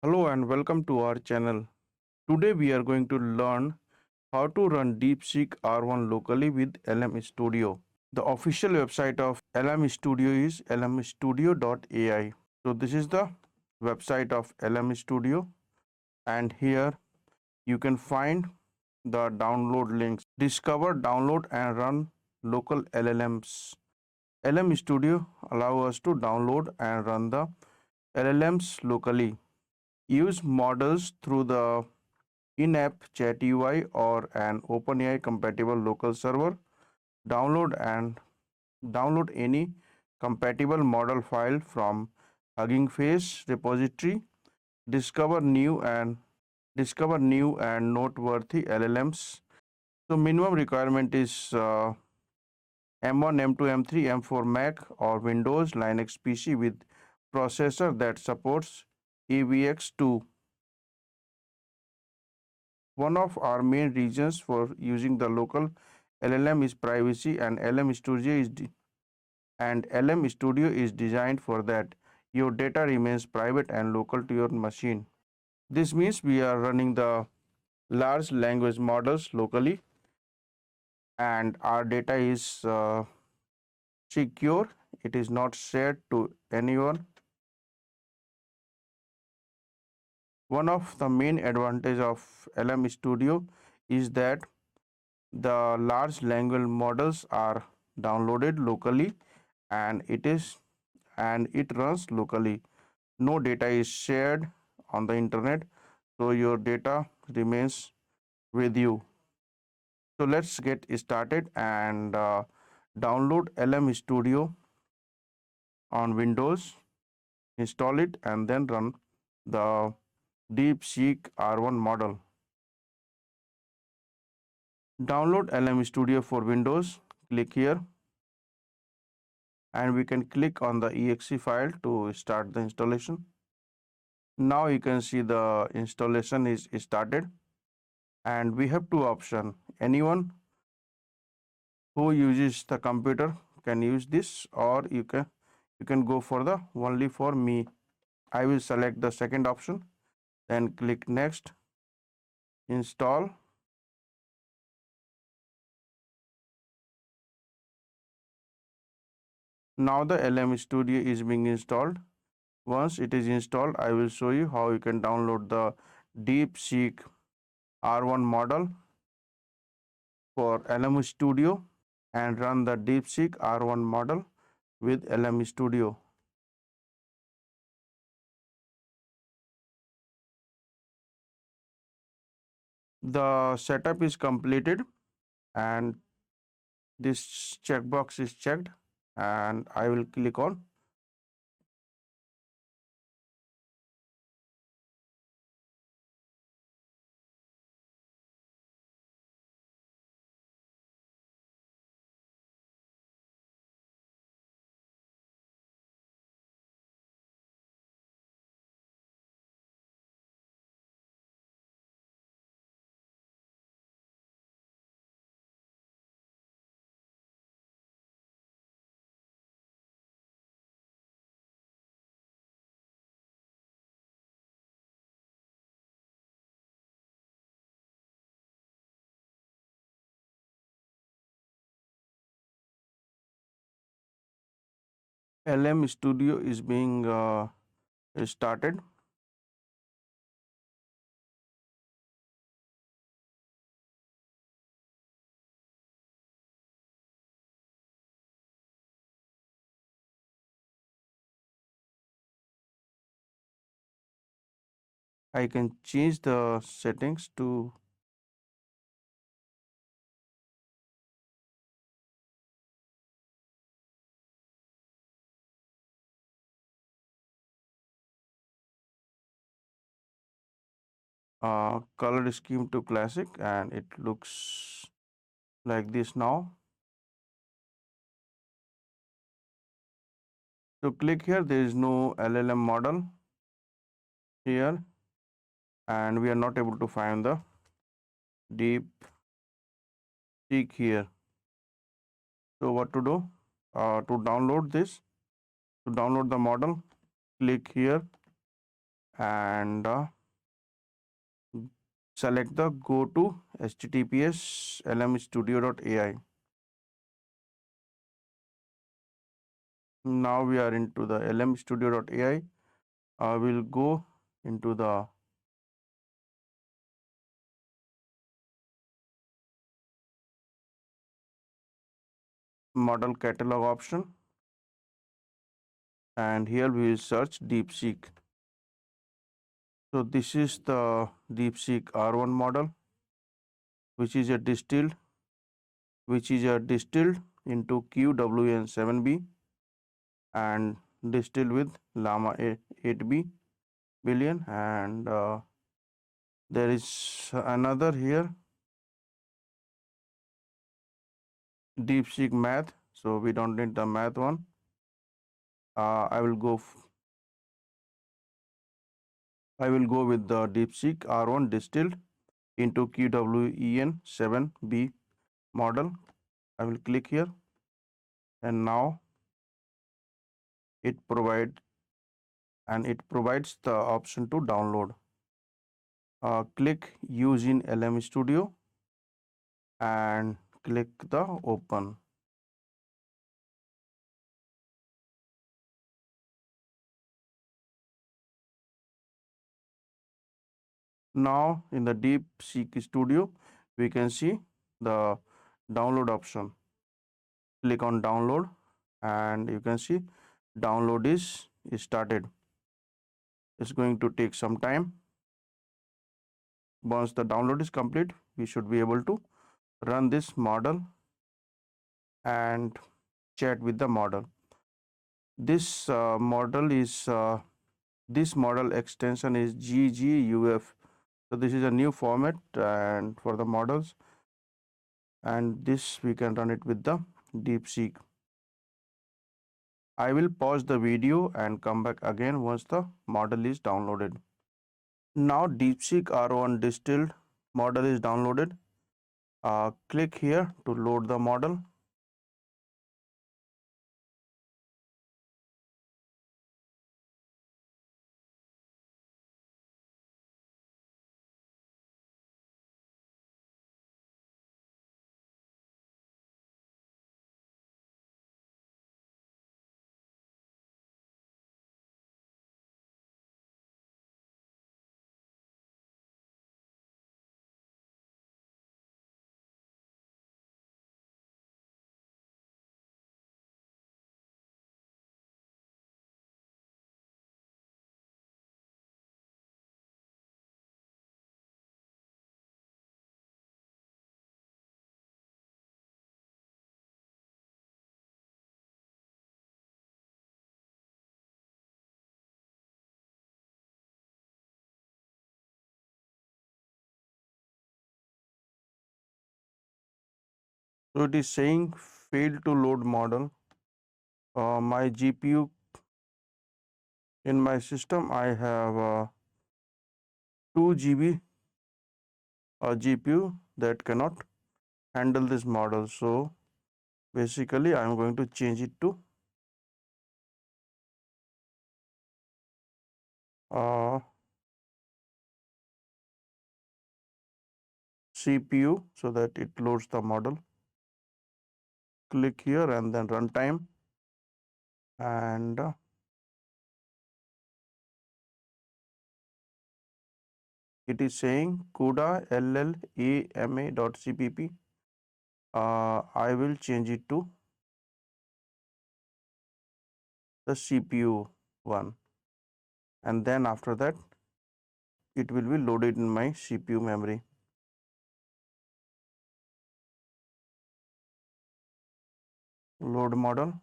Hello and welcome to our channel. Today we are going to learn how to run DeepSeek R1 locally with LM Studio. The official website of LM Studio is lmstudio.ai. So this is the website of LM Studio, and here you can find the download links. Discover, download and run local LLMs. LM Studio allow us to download and run the LLMs locally. Use models through the in-app chat UI or an OpenAI compatible local server. Download and download any compatible model file from Hugging Face repository. Discover new and noteworthy LLMs. So minimum requirement is M1, M2, M3, M4 Mac or Windows Linux PC with processor that supports AVX2. One of our main reasons for using the local LLM is privacy, and LM Studio is designed for that. Your data remains private and local to your machine. This means we are running the large language models locally, and our data is secure. It is not shared to anyone. One of the main advantage of LM Studio is that the large language models are downloaded locally, and it runs locally. No data is shared on the internet, so your data remains with you. So let's get started and download LM Studio on Windows, install it, and then run the DeepSeek R1 model. Download LM Studio for Windows. Click here, and we can click on the exe file to start the installation. Now you can see the installation is started, and we have two options. Anyone who uses the computer can use this, or you can go for the only for me. I will select the second option, then click next, install. Now the LM Studio is being installed. Once it is installed, I will show you how you can download the DeepSeek R1 model for LM Studio and run the DeepSeek R1 model with LM Studio. The setup is completed, and this checkbox is checked, and I will click on LM Studio is being started. I can change the settings to color scheme to classic, and it looks like this now. So click here, there is no LLM model here, and we are not able to find the deep seek here. So what to do? To download the model, click here and select the go to https lmstudio.ai. Now we are into the lmstudio.ai. I will go into the model catalog option, and here we will search DeepSeek. So this is the DeepSeek R1 model, which is a distilled into QWN7B and distilled with Llama 8B billion, and there is another here, DeepSeek Math. So we don't need the math one. I will go with the DeepSeek R1 distilled into QWEN7B model. I will click here, and now it provides the option to download. Click use in LM Studio and click the open. Now in the DeepSeek Studio, we can see the download option. Click on download, and you can see download is started. It's going to take some time. Once the download is complete, we should be able to run this model and chat with the model. This model extension is GGUF. So this is a new format and for the models, and this we can run it with the DeepSeek. I will pause the video and come back again once the model is downloaded. Now DeepSeek R1 distilled model is downloaded. Click here to load the model. So it is saying failed to load model. My GPU in my system, I have 2 GB GPU that cannot handle this model. So basically I'm going to change it to uh, CPU so that it loads the model. Click here and then runtime, and it is saying CUDA llama.cpp. I will change it to the CPU one, and then after that it will be loaded in my CPU memory. Load model.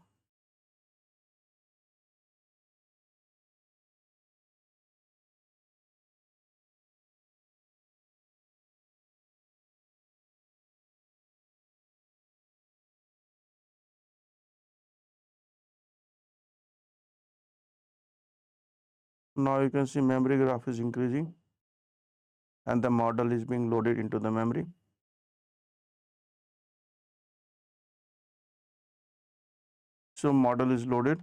Now you can see memory graph is increasing and the model is being loaded into the memory. So model is loaded.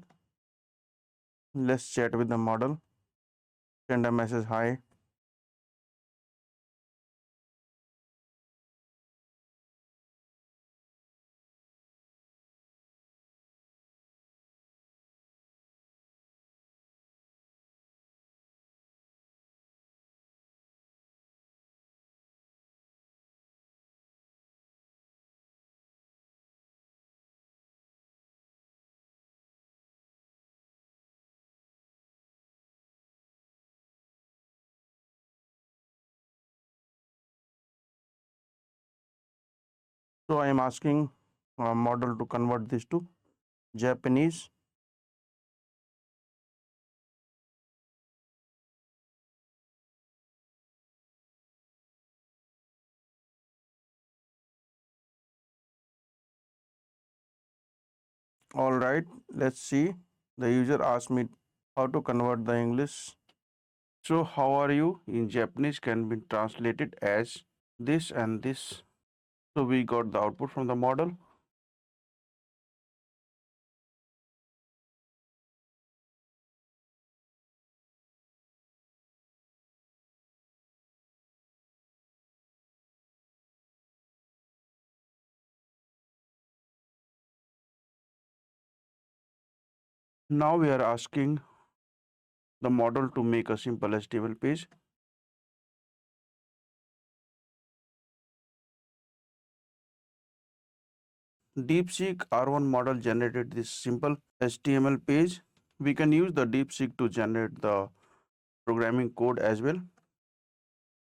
Let's chat with the model. Send a message hi. So I am asking a model to convert this to Japanese. All right, let's see. The user asked me how to convert the English. So how are you in Japanese can be translated as this and this. So we got the output from the model. Now we are asking the model to make a simple HTML page. DeepSeek R1 model generated this simple HTML page. We can use the DeepSeek to generate the programming code as well.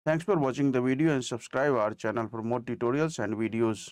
Thanks for watching the video and subscribe our channel for more tutorials and videos.